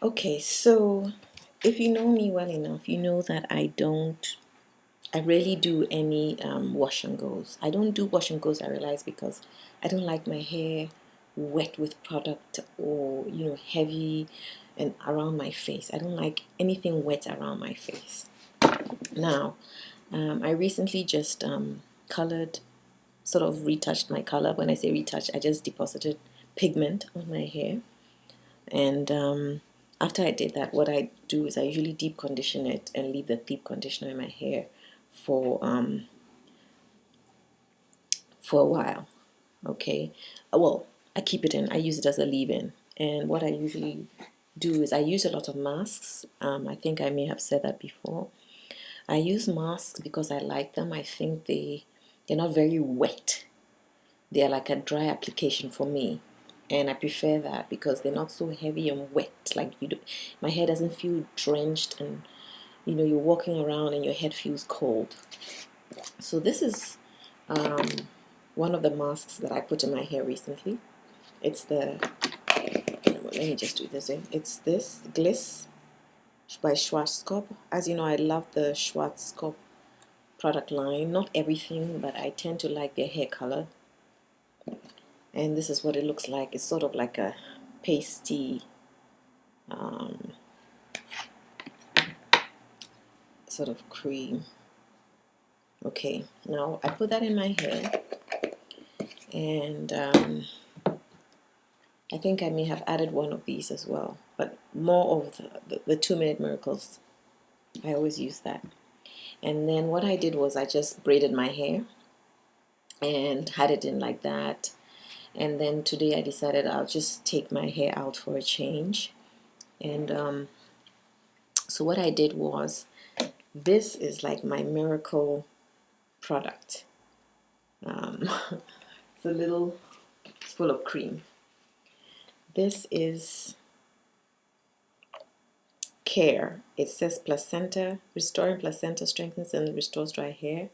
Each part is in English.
Okay, so if you know me well enough, you know that I rarely do any wash and goes. I don't do wash and goes, I realize, because I don't like my hair wet with product or, heavy and around my face. I don't like anything wet around my face. Now, I recently just colored, sort of retouched my color. When I say retouched, I just deposited pigment on my hair. And after I did that, what I do is I usually deep condition it and leave the deep conditioner in my hair for a while. Okay, well, I keep it in. I use it as a leave-in. And what I usually do is I use a lot of masks. I think I may have said that before. I use masks because I like them. I think they're not very wet. They're like a dry application for me, and I prefer that because they're not so heavy and wet. Like my hair doesn't feel drenched, and you're walking around and your head feels cold. So this is one of the masks that I put in my hair recently. It's the let me just do this thing. It's this Gliss by Schwarzkopf. As you know, I love the Schwarzkopf product line. Not everything, but I tend to like their hair color. And this is what it looks like. It's sort of like a pasty sort of cream. Okay, now I put that in my hair, and I think I may have added one of these as well, but more of the 2 minute miracles. I always use that. And then what I did was I just braided my hair and had it in like that. And then today I decided I'll just take my hair out for a change. And so what I did was, this is like my miracle product. It's a little, it's full of cream. This is Care. It says placenta, restoring placenta strengthens and restores dry hair,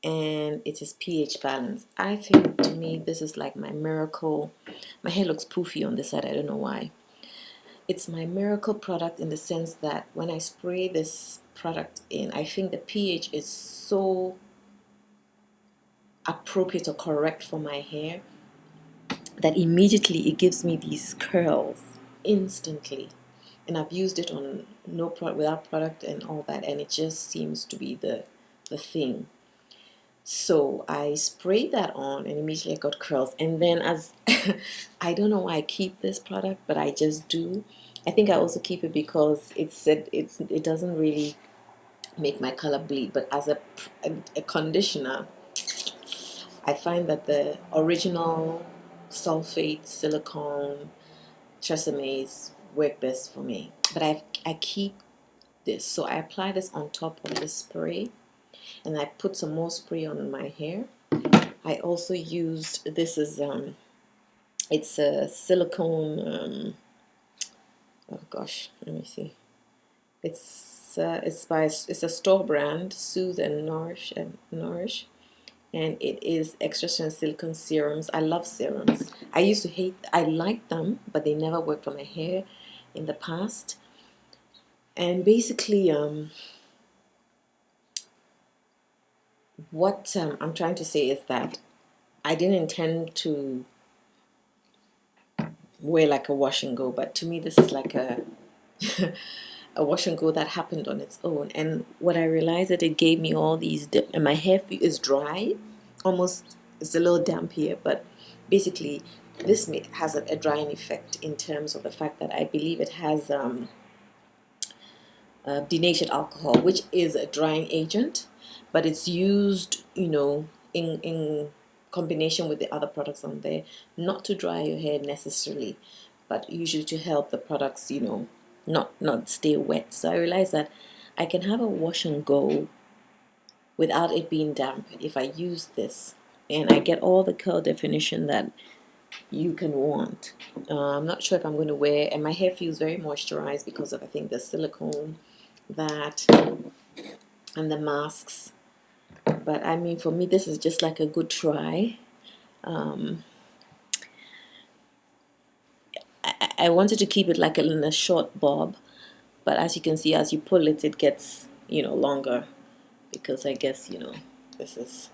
and it is pH balance. I think, to me, this is like my miracle. My hair looks poofy on this side, I don't know why. It's my miracle product in the sense that when I spray this product in, I think the pH is so appropriate or correct for my hair that immediately it gives me these curls instantly. And I've used it on no product, without product and all that, and it just seems to be the thing. So I sprayed that on and immediately I got curls. And then, as I don't know why I keep this product, but I just do. I think I also keep it because it doesn't really make my color bleed, but as a conditioner, I find that the original sulfate, silicone, Treseme's work best for me. But I keep this, so I apply this on top of the spray, and I put some more spray on my hair. I also used, this is it's a silicone, oh gosh, let me see, it's a store brand, Soothe and Nourish, and it is extra strength silicone serums. I love serums. I liked them, but they never worked for my hair in the past. And basically, what I'm trying to say is that I didn't intend to wear like a wash and go, but to me this is like a a wash and go that happened on its own. And what I realized, that it gave me all these and my hair is dry, almost, it's a little damp here, but basically this has a drying effect in terms of the fact that I believe it has denatured alcohol, which is a drying agent, but it's used, in combination with the other products on there, not to dry your hair necessarily, but usually to help the products, not stay wet. So I realized that I can have a wash and go without it being damp if I use this, and I get all the curl definition that you can want. I'm not sure if I'm going to wear, and my hair feels very moisturized because of, I think, the silicone, that, and the masks. But I mean, for me, this is just like a good try. I wanted to keep it like in a short bob, but as you can see, as you pull it, it gets, longer, because I guess, this is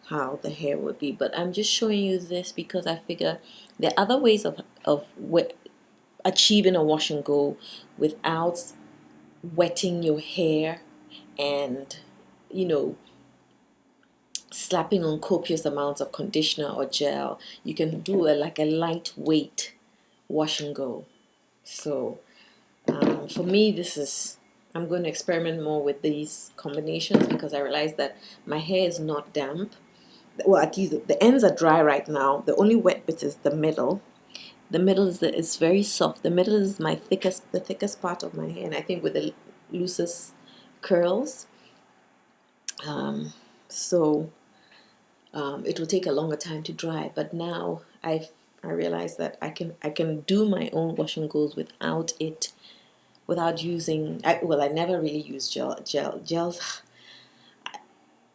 how the hair would be. But I'm just showing you this because I figure there are other ways of achieving a wash and go without wetting your hair and, slapping on copious amounts of conditioner or gel. You can do like a lightweight wash and go. So for me, I'm going to experiment more with these combinations because I realize that my hair is not damp. Well, at least the ends are dry right now. The only wet bit is the middle. The middle is very soft. The middle is the thickest part of my hair, and I think with the loosest curls. So it will take a longer time to dry. But now I realize that I can do my own wash and goes without using. I never really use gels.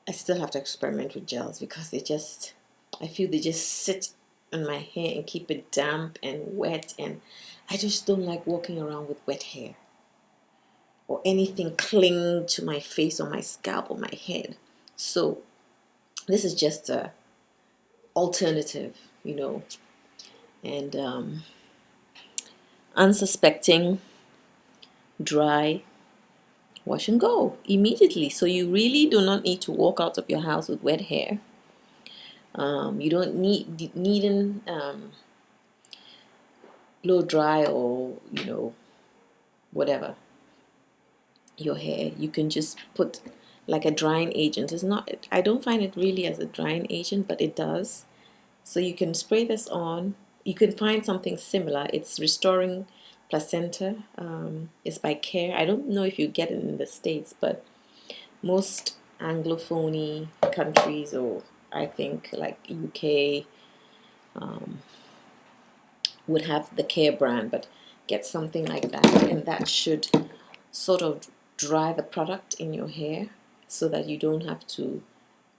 I still have to experiment with gels because I feel they just sit on my hair and keep it damp and wet, and I just don't like walking around with wet hair or anything cling to my face or my scalp or my head. So this is just a alternative, and unsuspecting, dry, wash and go immediately. So you really do not need to walk out of your house with wet hair. You don't needing blow dry or whatever your hair. You can just put like a drying agent. It's not. I don't find it really as a drying agent, but it does. So you can spray this on. You can find something similar. It's Restoring Placenta. It's by Care. I don't know if you get it in the States, but most Anglophone countries, or I think like UK, would have the Care brand, but get something like that, and that should sort of dry the product in your hair so that you don't have to,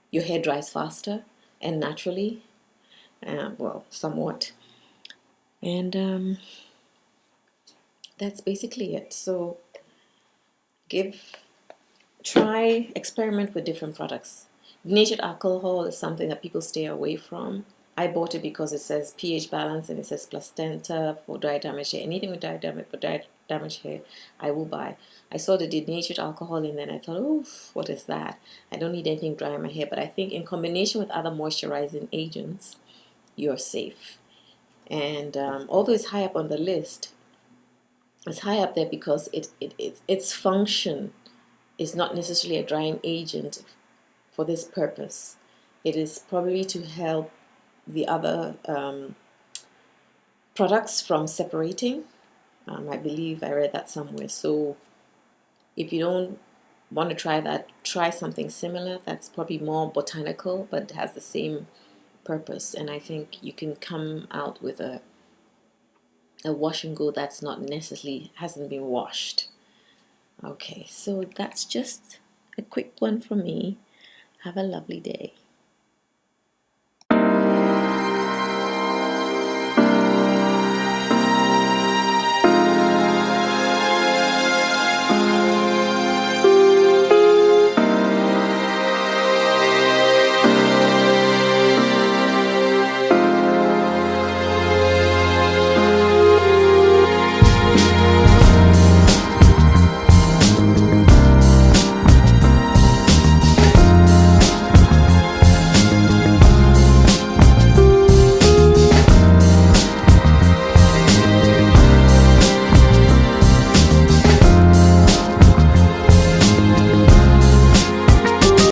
your hair dries faster and naturally, well, somewhat. And that's basically it. So experiment with different products. Denatured alcohol is something that people stay away from. I bought it because it says pH balance and it says placenta for dry damaged hair. Anything with dry damaged hair, I will buy. I saw the denatured alcohol and then I thought, oh, what is that? I don't need anything dry in my hair. But I think in combination with other moisturizing agents, you're safe. And although it's high up on the list, it's high up there because its function is not necessarily a drying agent for this purpose. It is probably to help the other products from separating. I believe I read that somewhere. So if you don't want to try that, try something similar that's probably more botanical but has the same purpose. And I think you can come out with a wash and go that's not necessarily hasn't been washed. Okay, so that's just a quick one from me. Have a lovely day.